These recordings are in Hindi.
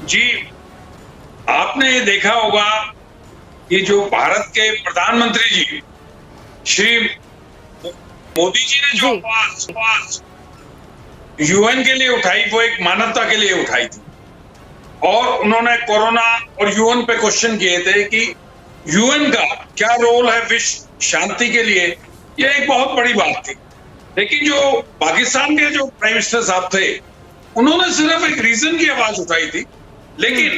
जी, आपने ये देखा होगा कि जो भारत के प्रधानमंत्री जी श्री मोदी जी ने जो जी आवाज यूएन के लिए उठाई, वो एक मानवता के लिए उठाई थी। और उन्होंने कोरोना और यूएन पे क्वेश्चन किए थे कि यूएन का क्या रोल है विश्व शांति के लिए। ये एक बहुत बड़ी बात थी। लेकिन जो पाकिस्तान के जो प्राइम मिनिस्टर साहब थे, उन्होंने सिर्फ एक रीजन की आवाज उठाई थी। लेकिन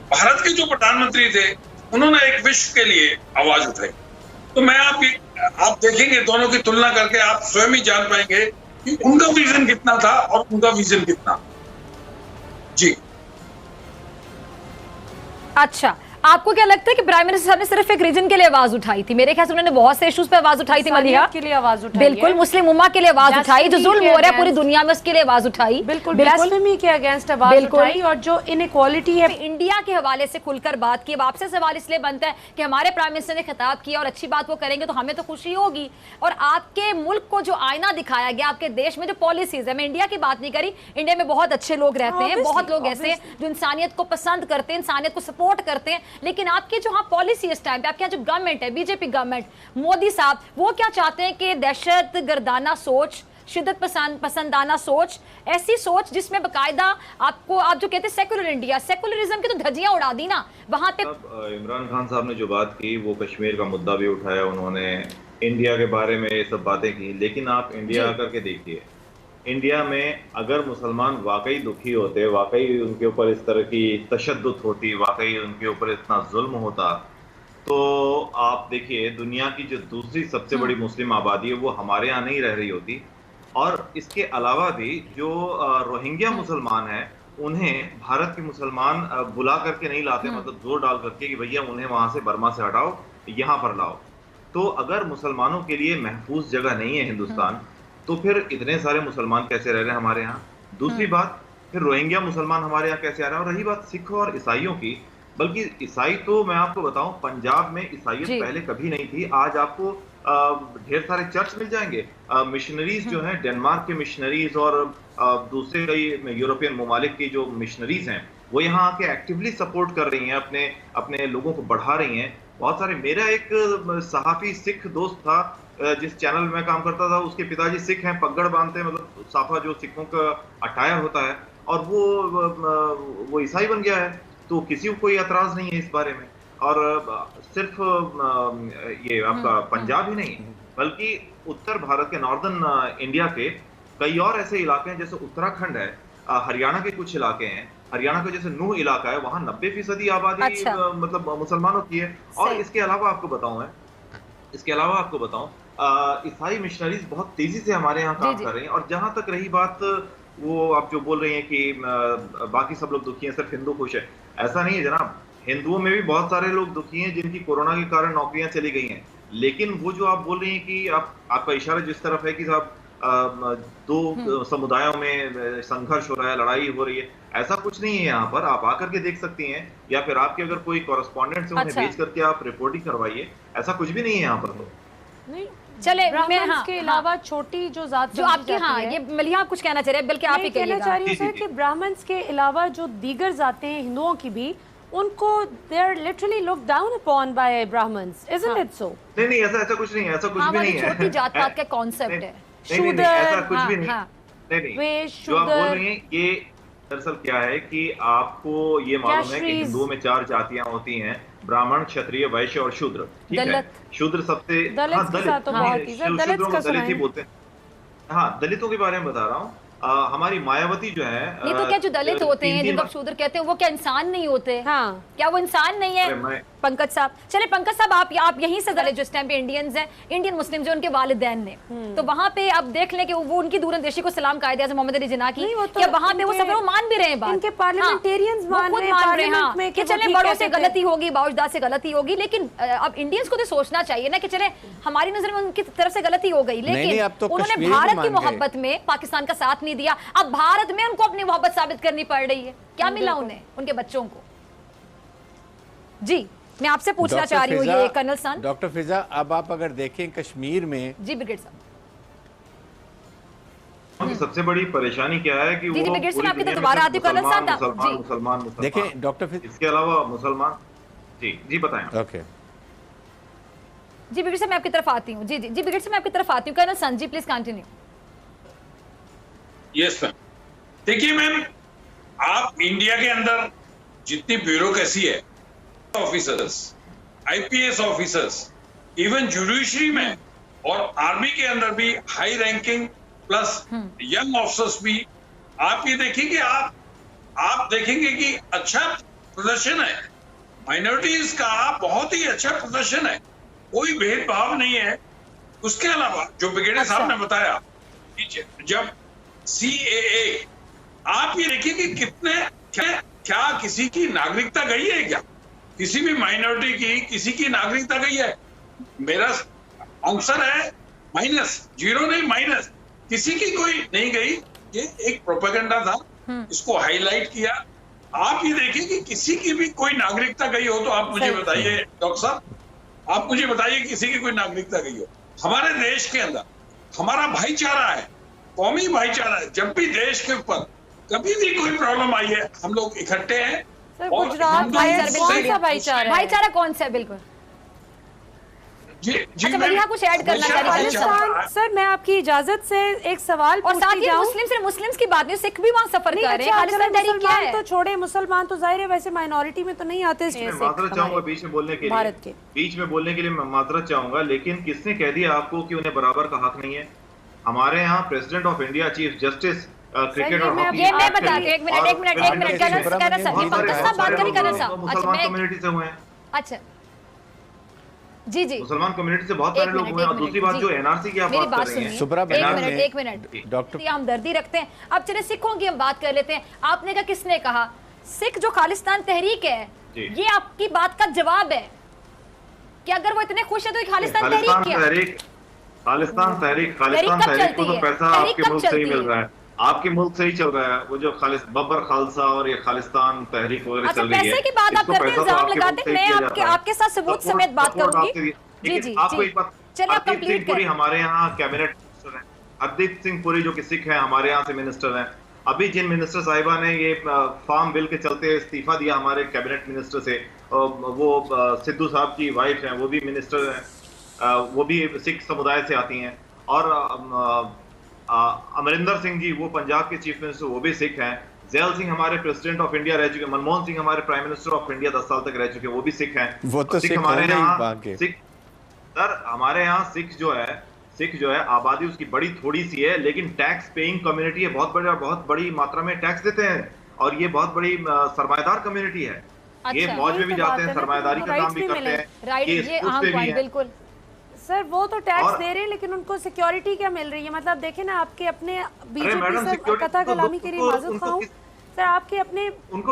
भारत के जो प्रधानमंत्री थे, उन्होंने एक विश्व के लिए आवाज उठाई। तो मैं आप देखेंगे, दोनों की तुलना करके आप स्वयं ही जान पाएंगे कि उनका विजन कितना था और उनका विजन कितना। जी, अच्छा, आपको क्या लगता है कि प्राइम मिनिस्टर साहब ने सिर्फ एक रीजन के लिए आवाज उठाई थी? मेरे ख्याल से उन्होंने बहुत से इश्यूज पे आवाज उठाई थी। मलिहा के लिए आवाज उठाई बिल्कुल, मुस्लिम उम्मा के लिए आवाज उठाई, जो जुल्म हो रहा है पूरी दुनिया में उसके लिए आवाज उठाई, बिल्कुल ब्लास्फेमी के अगेंस्ट आवाज उठाई, और जो इनइक्वालिटी है इंडिया के हवाले से खुलकर बात की। अब आपसे सवाल इसलिए बनता है कि हमारे प्राइम मिनिस्टर ने खिताब किया और अच्छी बात वो करेंगे तो हमें तो खुशी होगी। और आपके मुल्क को जो आईना दिखाया गया, आपके देश में जो पॉलिसीज है, मैं इंडिया की बात नहीं करी, इंडिया में बहुत अच्छे लोग रहते हैं, बहुत लोग ऐसे हैं जो इंसानियत को पसंद करते हैं, इंसानियत को सपोर्ट करते हैं। लेकिन आपकी जो पॉलिसी इस टाइम पे, आपके यहाँ जो गवर्नमेंट है, बीजेपी गवर्नमेंट, मोदी साहब, वो क्या चाहते हैं कि दहशत गर्दाना सोच, शिद्दत पसंदाना सोच, ऐसी सोच जिसमें बकायदा आप जो कहते हैं सेकुलर इंडिया, सेकुलरिज्म की तो धज्जियां उड़ा दी ना वहां पे। इमरान खान साहब ने जो बात की, वो कश्मीर का मुद्दा भी उठाया, उन्होंने इंडिया के बारे में ये सब बातें की। लेकिन आप इंडिया आकर के देखिए, इंडिया में अगर मुसलमान वाकई दुखी होते, वाकई उनके ऊपर इस तरह की तशद्दुद होती, वाकई उनके ऊपर इतना जुल्म होता, तो आप देखिए दुनिया की जो दूसरी सबसे बड़ी मुस्लिम आबादी है वो हमारे यहाँ नहीं रह रही होती। और इसके अलावा भी जो रोहिंग्या मुसलमान हैं, उन्हें भारत के मुसलमान बुला करके नहीं लाते, मतलब जोर डाल करके कि भैया उन्हें वहां से बर्मा से हटाओ, यहाँ पर लाओ। तो अगर मुसलमानों के लिए महफूज जगह नहीं है हिंदुस्तान, तो फिर इतने सारे मुसलमान कैसे रह रहे हैं हमारे यहाँ? दूसरी बात, फिर रोहिंग्या मुसलमान हमारे यहाँ कैसे आ रहे हैं? और रही बात सिख और ईसाइयों की, बल्कि ईसाई तो मैं आपको बताऊं, पंजाब में ईसाइयत पहले कभी नहीं थी। आज आपको ढेर सारे चर्च मिल जाएंगे। मिशनरीज जो हैं, डेनमार्क के मिशनरीज और दूसरे कई यूरोपियन ममालिक की जो मिशनरीज हैं, वो यहाँ आके एक्टिवली सपोर्ट कर रही हैं, अपने अपने लोगों को बढ़ा रही हैं। बहुत सारे, मेरा एक सहाफी सिख दोस्त था जिस चैनल में काम करता था, उसके पिताजी सिख हैं, पगड़ बांधते हैं, मतलब साफा जो सिखों का अटायर होता है, और वो ईसाई बन गया है। तो किसी को कोई एतराज नहीं है इस बारे में। और सिर्फ ये आपका पंजाब ही नहीं, बल्कि उत्तर भारत के नॉर्दर्न इंडिया के कई और ऐसे इलाके हैं, जैसे उत्तराखंड है, हरियाणा के कुछ इलाके हैं, हरियाणा का जैसे नूह इलाका है, वहां 90% आबादी मतलब मुसलमानों की है। और इसके अलावा आपको बताऊं, ईसाई मिशनरीज बहुत तेजी से हमारे यहाँ काम कर रही हैं। और जहां तक रही बात, वो आप जो बोल रही हैं कि बाकी सब लोग दुखी हैं, सिर्फ हिंदू खुश है, ऐसा नहीं है जनाब। हिंदुओं में भी बहुत सारे लोग दुखी हैं जिनकी कोरोना के कारण नौकरियां चली गई हैं। लेकिन वो जो आप बोल रही हैं कि आपका इशारा जिस तरफ है कि साहब दो समुदायों में संघर्ष हो रहा है, लड़ाई हो रही है, ऐसा कुछ नहीं है यहाँ पर। आप आकर के देख सकती हैं, या फिर आपके अगर कोई कॉरेस्पॉन्डेंट से उन्हें भेज करके आप रिपोर्टिंग करवाइए। ऐसा कुछ भी नहीं है यहाँ पर। तो नहीं, चले ब्राह्मण्स के अलावा छोटी जो जात जो आपके, ये मलिहा आप कुछ कहना चाह रहे हैं, बल्कि आप ही कहना चाह रही हूँ सर कि ब्राह्मण्स के अलावा जो दीगर जातें हैं हिंदुओं की भी, उनको they are literally looked down upon by Brahmins, isn't it so? नहीं, ऐसा कुछ नहीं है, ऐसा कुछ भी नहीं है। छोटी जात पात का कॉन्सेप्ट है, शूद्र, ऐसा कुछ भी नहीं। जो आप बोल रही हैं, ये दरअसल क्या है कि आपको ये मालूम है कि हिंदुओं में 4 जातियां होती हैं, ब्राह्मण, क्षत्रिय, वैश्य और शूद्र। ठीक है, शूद्र सबसे, दलित ही बोलते हैं। हाँ, दलितों के बारे में बता रहा हूँ। हमारी मायावती जो है, नहीं तो क्या जो दलित होते हैं, जिनको शूद्र कहते हैं, वो क्या इंसान नहीं होते? हाँ, क्या वो इंसान नहीं है? पंकज साहब, चले पंकज साहब, आप यहीं से दलित जो इस टाइम पे इंडियंस हैं, इंडियन मुस्लिम जो उनके वालिदैन ने, तो वहाँ पे अब देख लें कि वो उनकी दूरंदेशी को सलाम कायदे आज़म मोहम्मद अली जिन्ना की, क्या वहाँ पे वो सब लोग मान भी रहे हैं बात? इनके पार्लियामेंटरियंस मान रहे हैं कि चले बड़ों से गलती होगी, बाउजदाद से गलती होगी, लेकिन अब इंडियंस को तो सोचना चाहिए ना कि चले हमारी नजर में उनकी तरफ से गलती हो गई, लेकिन उन्होंने भारत की मोहब्बत में पाकिस्तान का साथ नहीं दिया। अब भारत में उनको अपनी मोहब्बत साबित करनी पड़ रही है। क्या मिला उन्हें, उनके बच्चों को? जी, मैं आपसे पूछना चाह रही हूँ ये कर्नल सन। डॉक्टर फिजा, अब आप अगर देखें कश्मीर में, जी ब्रिगेड साहब, सबसे बड़ी परेशानी क्या है कि जी, वो ब्रिगेड साहब, पूरी आपकी तो दुनिया में दोबारा सिर्फ आती हूँ, कर्नल साहब, मुसलमान जी। मुसलमान मुसलमान देखिए डॉक्टर फिर, इसके अलावा मुसलमान, जी बताएं। ओके जी ब्रिगेड साहब मैं आपकी तरफ आती हूँ। जी जी जी ब्रिगेड साहब मैं आपकी तरफ आती हूँ। Colonel Sanji please continue. Yes ma'am. देखिए मैम, आप इंडिया के अंदर जितनी ब्यूरोक्रेसी है, officers, IPS officers, even judiciary में और आर्मी के अंदर भी high ranking plus young officers भी, आप ये देखेंगे, आप देखेंगे कि अच्छा प्रदर्शन है, माइनॉरिटीज का बहुत ही अच्छा प्रदर्शन है, कोई भेदभाव नहीं है। उसके अलावा जो ब्रिगेडियर साहब ने बताया कि जब CAA, आप ये देखिए कि कितने क्या किसी की नागरिकता गई है क्या? किसी भी माइनॉरिटी की किसी की नागरिकता गई है? मेरा आंसर है माइनस, जीरो नहीं माइनस, किसी की कोई नहीं गई। ये एक प्रोपेगेंडा था, इसको हाईलाइट किया। आप ये देखिए कि किसी की भी कोई नागरिकता गई हो तो आप मुझे बताइए डॉक्टर साहब, आप मुझे बताइए किसी की कोई नागरिकता गई हो। हमारे देश के अंदर हमारा भाईचारा है, कौमी भाईचारा है। जब भी देश के ऊपर कभी भी कोई प्रॉब्लम आई है, हम लोग इकट्ठे हैं। सर और गुजरात हिंदू में भाईचारा कौन सा भाईचारा है? भाईचारा कौन सा है? बिल्कुल। जी अच्छा, मैम, मलिहा कुछ ऐड करना हमेशा चाह रही है। भाईचारा- पाकिस्तान, सर मैं आपकी इजाजत से एक सवाल और साथ पूछती ही जाऊं। मुस्लिम, सिर्फ मुस्लिम्स की बात नहीं, सिख भी वहाँ सफर नहीं, कर रहे हैं। अच्छा, खालिस्तान तहरीक क्या मुसलमान है? तो छोड़े, मुसलमान तो जाहिर है वैसे माइनॉरिटी में तो नहीं आते मैं माजरत चाहूंगा बीच में बोलने के लिए, भारत के। बीच में बोलने के लिए मैं माजरत चाहूंगा, लेकिन किसने कह दिया आपको कि उन्हें बराबर का हक नहीं है? हमारे यहाँ president of India, chief justice cricket और हॉकी, ये मैं बताती हूँ, एक मिनट कर्नल साहब, ये पंकज साहब बात करिए कर्नल साहब। अच्छा मुसलमान मैं, कम्युनिटी से हुए हैं, अच्छा जी जी मुसलमान कम्युनिटी से बहुत सारे लोग हुए हैं। और दूसरी बात जो एनआरसी की आप मेरी बात बात कर रही हैं, सुनिए, सुब्रत एक मिनट डॉक्टर हम दर्दी रखते हैं। अब चलिए सिखों की हम बात कर लेते हैं। आपने कहा, किसने कहा? सिख जो खालिस्तान तहरीक है, ये आपकी बात का जवाब है कि अगर वो इतने खुश है तो ये खालिस्तान तहरीक क्या? खालिस्तान तहरीक को तो पैसा आपके मुल्क से ही मिल रहा है, आपके मुल्क से ही चल रहा है। वो जो खालिस बब्बर खालसा और ये खालिस्तान तहरीक वगैरह अच्छा, चल रही है, पैसे की बात आप इसको करते हैं, पैसा तो इल्जाम आपके लगाते मुल्क हैं। से ही मैं किया जाता है। आपके साथ सबूत समेत बात करूंगी। जी जी आपको जी, एक बात, चलिए आप हरदीप कंप्लीट सिंह पुरी करें। हमारे यहाँ कैबिनेट मिनिस्टर हैं, हरदीप सिंह पुरी जो कि सिख है, हमारे यहाँ से मिनिस्टर हैं। अभी जिन मिनिस्टर साहिबा ने ये फार्म बिल के चलते इस्तीफा दिया हमारे कैबिनेट मिनिस्टर से, वो सिद्धू साहब की वाइफ हैं, वो भी मिनिस्टर हैं, वो भी सिख समुदाय से आती हैं। और अमरिंदर सिंह जी, वो पंजाब के चीफ मिनिस्टर, वो भी सिख हैं। जैल सिंह हमारे प्रेसिडेंट ऑफ इंडिया रह चुके, मनमोहन सिंह हमारे प्राइम मिनिस्टर ऑफ इंडिया 10 साल तक रह चुके, वो भी सिख हैं। वो तो सिख हमारे होंगे ही यहाँ वहाँ के। सिख, सर हमारे यहाँ सिख जो है आबादी उसकी बड़ी थोड़ी सी है, लेकिन टैक्स पेइंग कम्युनिटी है, बहुत बड़ी मात्रा में टैक्स देते हैं, और ये बहुत बड़ी सरमायादार कम्युनिटी है। ये अच्छा, फौज में भी यही तो जाते बात हैं, है ना, सरमायादारी का राइट्स काम भी भी करते मिले। हैं, राइट, ये स्पोर्ट्स अहम पे भी पॉइंट, हैं। बिल्कुल। सर वो तो टैक्स और- दे रहे हैं, लेकिन उनको सिक्योरिटी क्या मिल रही है? मतलब देखे ना, आपके अपने बीजेपी मैडम, से security कथा तो कलामी के लिए उनको- माजूद उनको खाऊं किस- सर, आपके अपने उनको